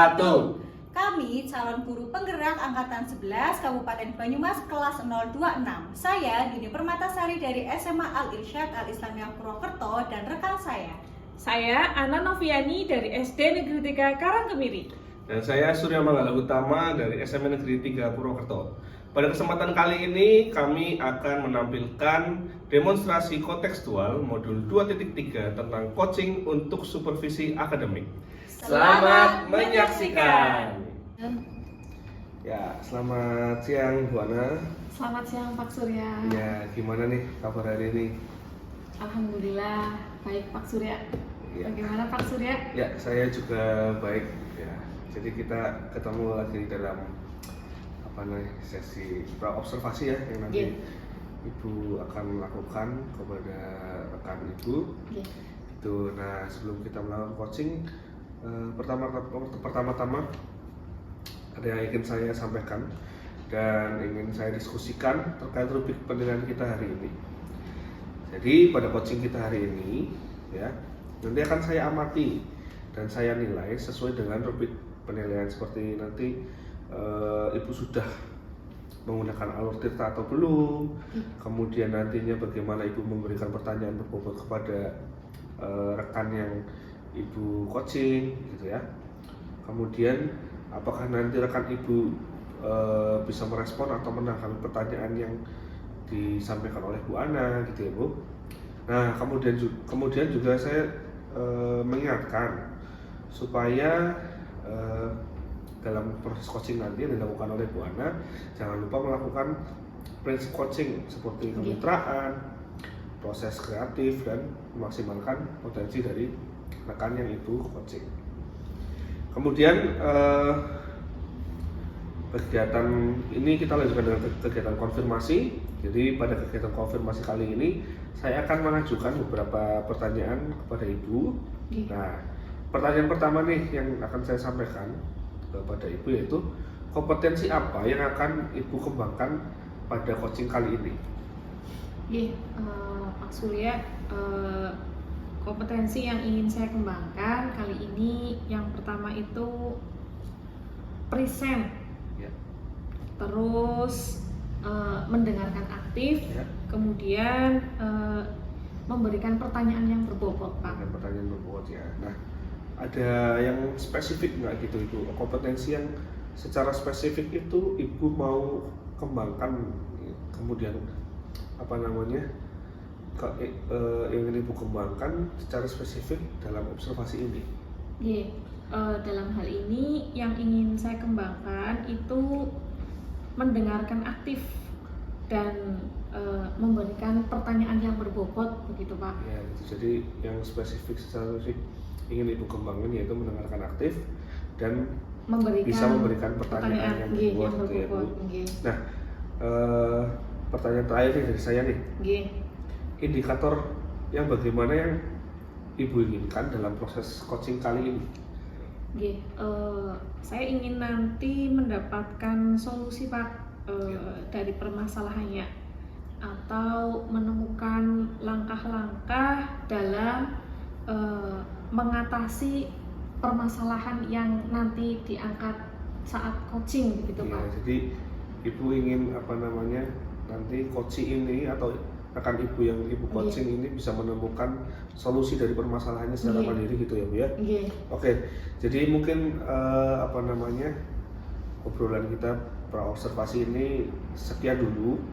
wabarakatuh. Kami calon guru penggerak angkatan 11 Kabupaten Banyumas kelas 026. Saya Dini Permatasari dari SMA Al Irsyad Al Islamiyah Purwokerto dan rekan Saya Ana Noviani dari SD Negeri 3 Karangkemiri. Dan saya Surya Manggala Utama dari SMA Negeri 3 Purwokerto. Pada kesempatan kali ini kami akan menampilkan demonstrasi kontekstual modul 2.3 tentang coaching untuk supervisi akademik. Selamat menyaksikan. Ya, selamat siang Bu Ana. Selamat siang Pak Surya. Ya, gimana nih kabar hari ini? Alhamdulillah baik Pak Surya. Ya. Bagaimana Pak Surya? Ya, saya juga baik. Ya, jadi kita ketemu lagi dalam sesi observasi ya yang nanti Ibu akan lakukan kepada rekan Ibu. Itu. Nah, sebelum kita melakukan coaching, pertama-tama ada yang ingin saya sampaikan dan ingin saya diskusikan terkait rubrik penilaian kita hari ini. Jadi pada coaching kita hari ini ya, nanti akan saya amati dan saya nilai sesuai dengan rubrik penilaian seperti nanti Ibu sudah menggunakan alur tirta atau belum, kemudian nantinya bagaimana Ibu memberikan pertanyaan berbobot kepada rekan yang Ibu coaching gitu ya. Kemudian apakah nanti rekan Ibu bisa merespon atau menanggapi pertanyaan yang disampaikan oleh Bu Ana gitu ya Bu. Nah, kemudian juga saya mengingatkan supaya dalam proses coaching nanti yang dilakukan oleh Bu Ana, jangan lupa melakukan prinsip coaching seperti kemitraan, proses kreatif, dan memaksimalkan potensi dari rekan yang Ibu coaching. Kemudian kegiatan ini kita lanjutkan dengan kegiatan konfirmasi. Jadi pada kegiatan konfirmasi kali ini saya akan mengajukan beberapa pertanyaan kepada Ibu. Nah, pertanyaan pertama nih yang akan saya sampaikan kepada Ibu yaitu kompetensi apa yang akan Ibu kembangkan pada coaching kali ini? Pak Surya, kompetensi yang ingin saya kembangkan kali ini yang pertama itu present, terus mendengarkan aktif, kemudian memberikan pertanyaan yang berbobot, Pak. Pertanyaan berbobot ya. Nah, ada yang spesifik nggak gitu Ibu? Kompetensi yang secara spesifik itu Ibu mau kembangkan, kemudian ingin Ibu kembangkan secara spesifik dalam observasi ini? Dalam hal ini yang ingin saya kembangkan itu mendengarkan aktif dan memberikan pertanyaan yang berbobot begitu Pak. Ya, jadi yang spesifik secara spesifik ingin Ibu kembangkan yaitu mendengarkan aktif dan bisa memberikan pertanyaan yang berbobot. Nah, pertanyaan terakhir nih dari saya nih. Indikator yang bagaimana yang Ibu inginkan dalam proses coaching kali ini? Saya ingin nanti mendapatkan solusi Pak dari permasalahannya atau menemukan langkah-langkah dalam mengatasi permasalahan yang nanti diangkat saat coaching begitu Pak. Jadi Ibu ingin nanti coaching ini atau rekan Ibu yang Ibu coaching ini bisa menemukan solusi dari permasalahannya secara mandiri gitu ya Bu ya. Oke, jadi mungkin obrolan kita pra-observasi ini sekian dulu.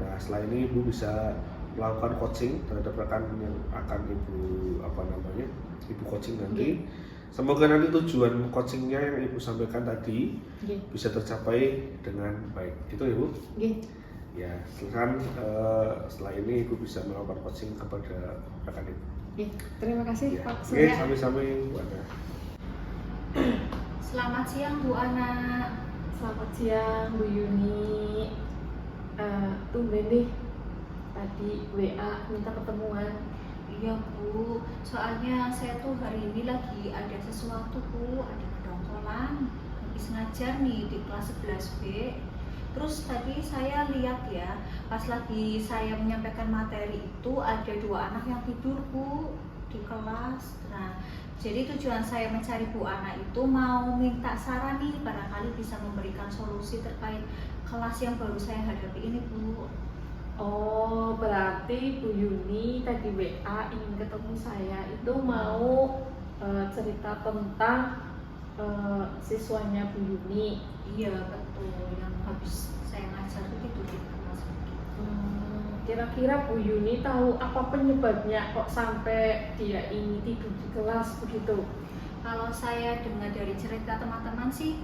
Nah, setelah ini Ibu bisa melakukan coaching terhadap rekan yang akan Ibu coaching nanti. Semoga nanti tujuan coachingnya yang Ibu sampaikan tadi bisa tercapai dengan baik. Gitu ya Bu? Ya, silakan setelah ini Ibu bisa melakukan coaching kepada rekan Ibu. Terima kasih Pak Surya. Sami-sami Bu Ana. Selamat siang Bu Ana. Selamat siang Bu Yuni. Tumben nih tadi WA minta ketemuan. Iya Bu, soalnya saya tuh hari ini lagi ada sesuatu Bu, ada kedongkolan. Habis ngajar nih di kelas 11B. Terus tadi saya lihat ya, pas lagi saya menyampaikan materi itu ada 2 anak yang tidur Bu di kelas. Nah, Jadi tujuan saya mencari Bu Ana itu mau minta saran nih, barangkali bisa memberikan solusi terkait kelas yang baru saya hadapi ini Bu. Oh, berarti Bu Yuni tadi WA ingin ketemu saya itu mau cerita tentang siswanya Bu Yuni. Iya betul, yang habis saya ngajar itu di kelas. Kira-kira Bu Yuni tahu apa penyebabnya kok sampai dia ini tidur di kelas begitu? Kalau saya dengar dari cerita teman-teman sih,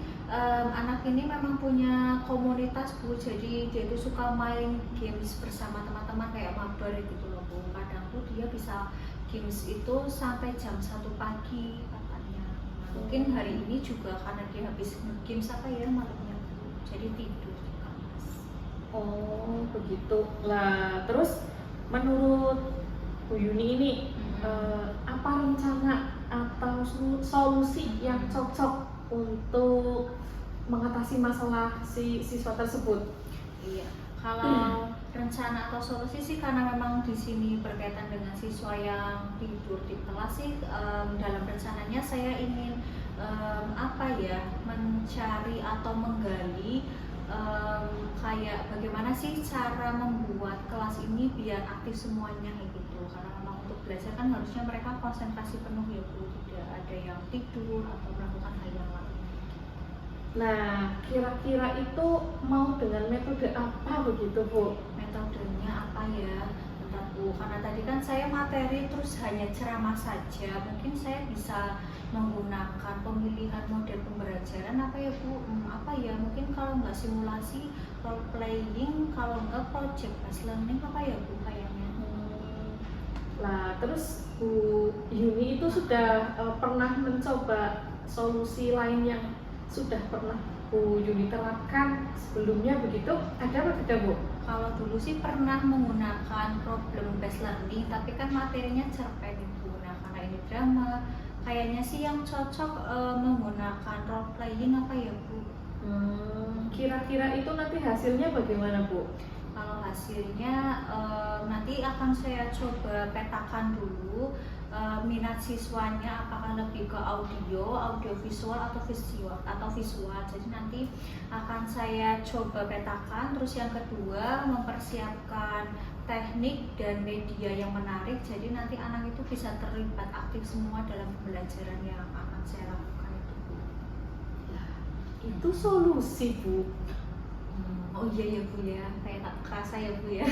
anak ini memang punya komunitas Bu, jadi dia itu suka main games bersama teman-teman kayak mabar gitu loh Bu. Kadang tuh dia bisa games itu sampai jam 1 pagi katanya. Mungkin hari ini juga karena dia habis games apa ya malamnya Bu, jadi tidur di kelas. Oh, begitu. Lah, terus menurut Bu Yuni ini apa rencana atau solusi yang cocok untuk mengatasi masalah si siswa tersebut? Iya, kalau rencana atau solusi sih karena memang di sini berkaitan dengan siswa yang tidur di kelas sih, dalam rencananya saya ingin mencari atau menggali kayak bagaimana sih cara membuat kelas ini biar aktif semuanya kayak gitu. Karena memang untuk belajar kan harusnya mereka konsentrasi penuh ya Bu, tidak ada yang tidur atau melakukan hal yang lain. Nah, kira-kira itu mau dengan metode apa begitu Bu? Metodenya apa ya? Bentar Bu, karena tadi kan saya materi terus hanya ceramah saja, mungkin saya bisa menggunakan pemilihan model pembelajaran apa ya Bu? Apa ya? Mungkin kalau nggak simulasi, role playing, kalau nggak project based learning apa ya Bu kayaknya? Lah, terus Bu Yuni itu sudah pernah mencoba solusi lain yang sudah pernah Bu Yuni terapkan sebelumnya begitu? Ada apa tidak Bu? Kalau dulu sih pernah menggunakan problem based learning, tapi kan materinya cerpen Bu. Nah, karena ini drama, kayaknya sih yang cocok menggunakan role playing apa ya Bu? Kira-kira itu nanti hasilnya bagaimana Bu? Kalau hasilnya nanti akan saya coba petakan dulu minat siswanya apakah lebih ke audio visual atau visual. Jadi nanti akan saya coba petakan. Terus yang kedua mempersiapkan teknik dan media yang menarik. Jadi nanti anak itu bisa terlibat aktif semua dalam pembelajaran yang akan saya lakukan itu. Itu solusi Bu. Oh iya ya Bu ya, kayak tak kerasa ya Bu ya.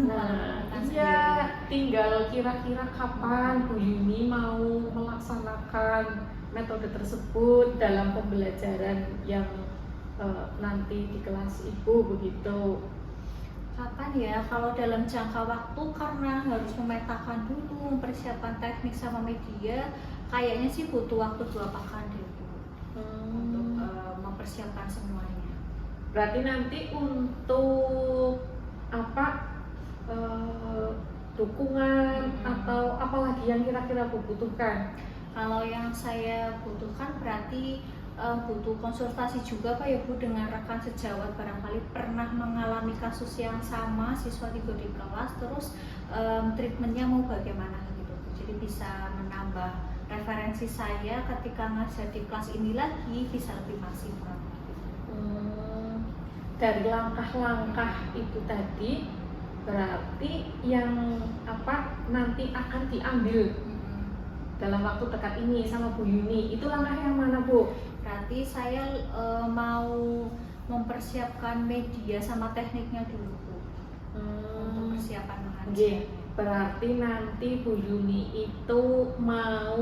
Nah, iya, tinggal kira-kira kapan Bu Yuni mau melaksanakan metode tersebut dalam pembelajaran yang nanti di kelas Ibu begitu. Kapan ya? Kalau dalam jangka waktu karena harus memetakan dulu, mempersiapkan teknik sama media, kayaknya sih butuh waktu 2 pekan deh Bu untuk mempersiapkan semuanya. Berarti nanti untuk apa dukungan atau apalagi yang kira-kira Bu butuhkan? Kalau yang saya butuhkan berarti butuh konsultasi juga Pak ya Bu dengan rekan sejawat, barangkali pernah mengalami kasus yang sama, siswa tidur di kelas, terus treatmentnya mau bagaimana gitu. Jadi bisa menambah referensi saya ketika ngajar di kelas ini lagi bisa lebih maksimal. Dari langkah-langkah itu tadi berarti yang apa nanti akan diambil dalam waktu dekat ini sama Bu Yuni, itu langkah yang mana Bu? Berarti saya mau mempersiapkan media sama tekniknya dulu Bu untuk persiapan mengajar. Berarti nanti Bu Yuni itu mau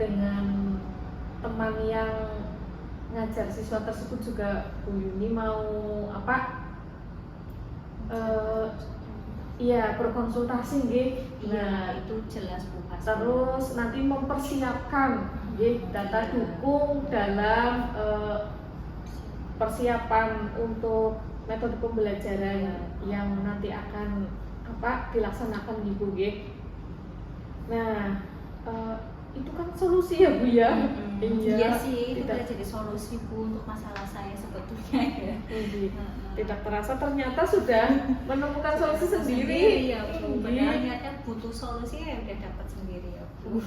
dengan teman yang ngajar siswa tersebut juga Bu Yuni mau berkonsultasi nggih. Nah, itu jelas Bu. Terus nanti mempersiapkan data dukung dalam persiapan untuk metode pembelajaran yang nanti akan dilaksanakan Ibu nggih. Nah, itu kan solusi ya Bu ya. Iya sih, itu tidak bisa jadi solusi Bu untuk masalah saya sebetulnya ya. tidak terasa ternyata sudah menemukan solusi sendiri. ya Bu. Padahal niatnya butuh solusi ya udah dapat sendiri ya Bu.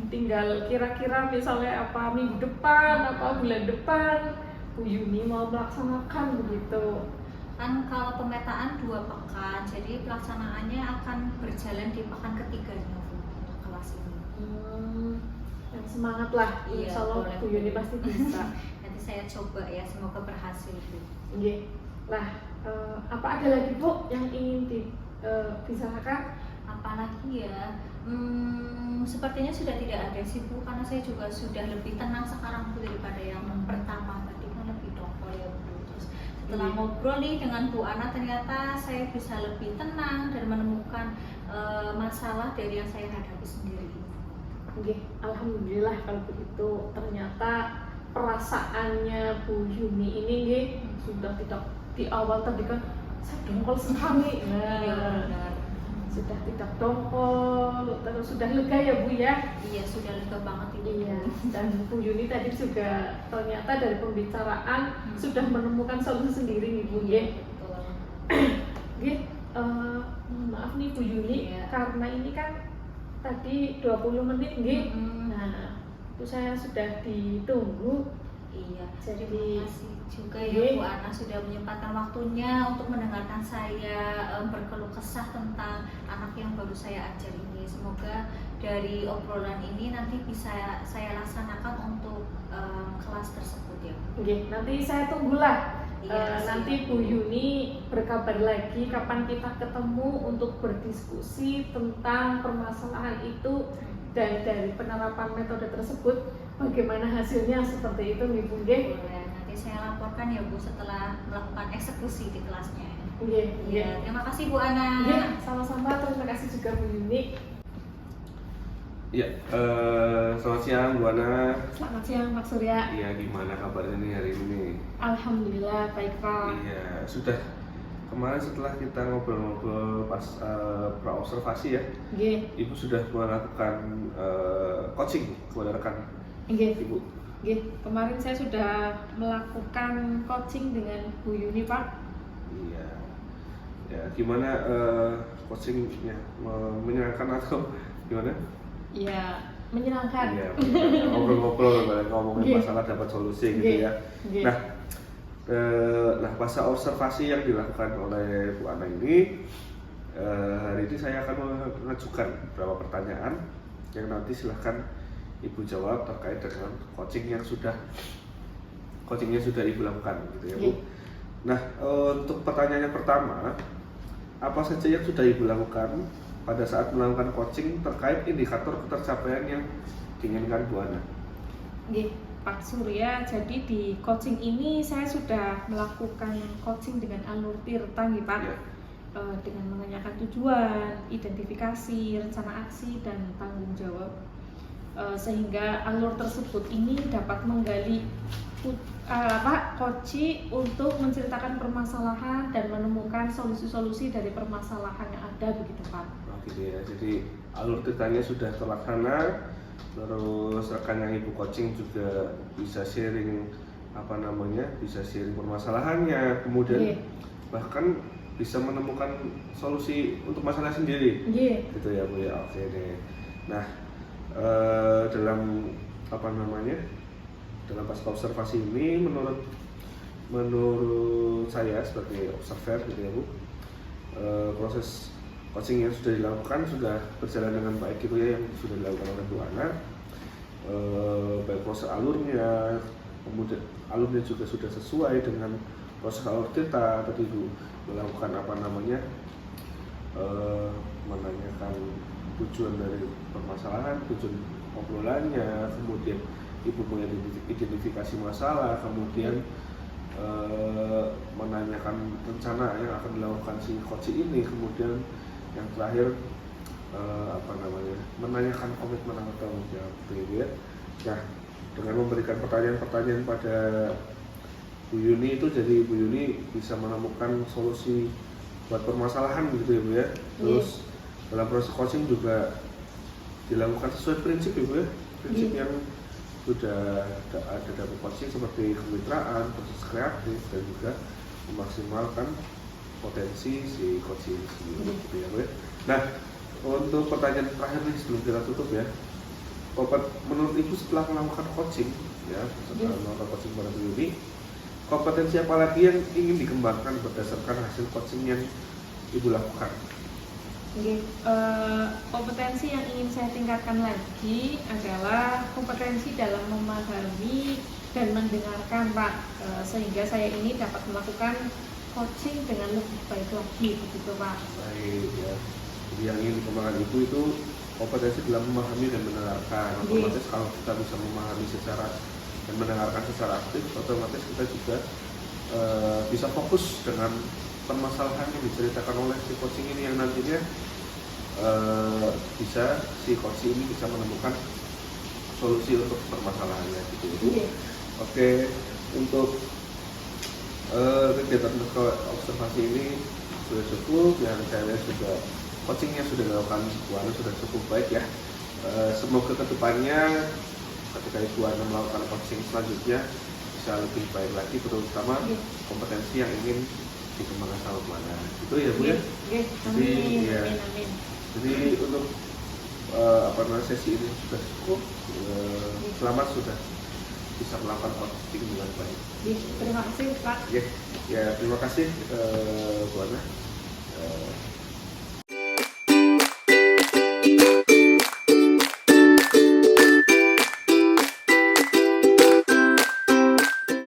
Tinggal kira-kira misalnya apa minggu depan, apa bulan depan Bu Yuni mau melaksanakan begitu. Kan kalau pemetaan 2 pekan, jadi pelaksanaannya akan berjalan di pekan ketiganya Bu untuk kelas ini. Yang semangat lah, Iya, insya Allah boleh, Bu Yuni Bu. pasti bisa. Nanti saya coba ya, semoga berhasil Bu. Lah, apa ada lagi Bu yang ingin dibicarakan? Apalagi ya, sepertinya sudah tidak ada sih Bu, karena saya juga sudah lebih tenang sekarang Bu daripada yang pertama tadi kan lebih dongkol ya Bu. Terus setelah ngobrol nih dengan Bu Ana, ternyata saya bisa lebih tenang dan menemukan masalah dari yang saya hadapi sendiri. Alhamdulillah kalau begitu. Ternyata perasaannya Bu Yuni ini sudah tidak di awal tadi kan saya dongkol sekali. Benar. Sudah tidak dongkol, terus sudah lega ya Bu ya? Iya, sudah lega banget ini. Iya, dan Bu Yuni tadi juga ternyata dari pembicaraan sudah menemukan solusi sendiri nih Bu ya. Betul. Maaf nih Bu Yuni, Iya. karena ini kan tadi 20 menit nggih. Mm-mm. Nah, itu saya sudah ditunggu. Iya, Jadi, terima kasih juga iya. ya Bu Ana sudah menyempatkan waktunya untuk mendengarkan saya berkeluh kesah tentang anak yang baru saya ajar ini. Semoga dari obrolan ini nanti bisa saya laksanakan untuk kelas tersebut ya Bu. Nanti saya tunggulah. Iya, Nanti siap, Bu Bu. Yuni berkabar lagi kapan kita ketemu untuk berdiskusi tentang permasalahan itu dan dari penerapan metode tersebut bagaimana hasilnya seperti itu nih Bu nggih. Boleh, nanti saya laporkan ya Bu setelah melakukan eksekusi di kelasnya. Nggih. Iya, terima kasih Bu Ana. Nggih, sama-sama. Terima kasih juga Bu Yuni. Iya, selamat siang Bu Ana. Selamat siang Pak Surya. Iya, gimana kabarnya nih hari ini? Alhamdulillah baik Pak. Iya, sudah kemarin setelah kita ngobrol-ngobrol pas pra-observasi ya, Nggih. Ibu sudah melakukan coaching kepada rekan Nggih. Ibu. Nggih, kemarin saya sudah melakukan coaching dengan Bu Yuni Pak. Iya. Ya, gimana coachingnya? Menyenangkan atau gimana? Ya, menyenangkan. Iya, ngobrol-ngobrol, ngomongin Nggih. masalah dapat solusi Nggih. gitu ya. Nggih. Nah, masa observasi yang dilakukan oleh Bu Ana ini, hari ini saya akan mengajukan beberapa pertanyaan yang nanti silahkan Ibu jawab terkait dengan coachingnya sudah Ibu lakukan gitu ya Bu. Nggih. Nah, untuk pertanyaan yang pertama, apa saja yang sudah Ibu lakukan pada saat melakukan coaching terkait indikator ketercapaian yang diinginkan Bu Ana? Nggih, Pak Surya, jadi di coaching ini saya sudah melakukan coaching dengan alur tirta nggih Pak. Ya. Dengan menanyakan tujuan, identifikasi, rencana aksi, dan tanggung jawab. Sehingga alur tersebut ini dapat menggali coach untuk menceritakan permasalahan dan menemukan solusi-solusi dari permasalahan yang ada begitu Pak. Gitu ya. Jadi alur tirtanya sudah terlaksana, terus rekan yang Ibu coaching juga bisa sharing bisa sharing permasalahannya, kemudian Nggih. bahkan bisa menemukan solusi untuk masalah sendiri. Nggih. Gitu ya Bu ya. Oke deh. Nah, dalam dalam pasca observasi ini menurut saya sebagai observer gitu ya Bu, proses coaching yang sudah dilakukan sudah berjalan dengan baik gitu ya, yang sudah dilakukan oleh Bu Ana, baik proses alurnya, kemudian alurnya juga sudah sesuai dengan proses alur tirta. Tadi Ibu melakukan menanyakan tujuan dari permasalahan, tujuan obrolannya, kemudian Ibu mengidentifikasi masalah, kemudian menanyakan rencana yang akan dilakukan si coach ini, kemudian yang terakhir menanyakan komitmen atau tanggung jawab gitu ya. Nah, dengan memberikan pertanyaan-pertanyaan pada Bu Yuni itu, jadi Bu Yuni bisa menemukan solusi buat permasalahan gitu ya Bu ya. Terus dalam proses coaching juga dilakukan sesuai prinsip ya Bu ya, prinsip yang sudah ada dapat coaching seperti kemitraan, proses kreatif, dan juga memaksimalkan potensi si coach ini sendiri gitu ya Bu ya. Nah, untuk pertanyaan terakhir nih sebelum kita tutup ya, menurut Ibu setelah melakukan coaching ya, setelah melakukan coaching pada Bu Yuni, kompetensi apa lagi yang ingin dikembangkan berdasarkan hasil coaching yang Ibu lakukan? Kompetensi yang ingin saya tingkatkan lagi adalah kompetensi dalam memahami dan mendengarkan Pak, sehingga saya ini dapat melakukan coaching dengan lebih baik lagi begitu Pak. Baik ya. Jadi yang ingin dikembangkan Ibu itu kompetensi dalam memahami dan mendengarkan. Otomatis kalau kita bisa memahami secara dan mendengarkan secara aktif, otomatis kita juga bisa fokus dengan permasalahan yang diceritakan oleh si coaching ini, yang nantinya bisa si coaching ini bisa menemukan solusi untuk permasalahannya gitu ya. Oke, untuk kegiatan observasi ini sudah cukup, yang saya lihat juga coachingnya sudah dilakukan Ibu Ana sudah cukup baik ya. Semoga kedepannya ketika Ibu Ana melakukan coaching selanjutnya bisa lebih baik lagi, terutama kompetensi yang ingin dikembangkan sama Bu Ana. Itu ya Bu ya. Amin. Jadi untuk sesi ini sudah cukup. Selamat sudah bisa melakukan coaching dengan baik. Terima kasih Pak. Ya, terima kasih Bu Ana.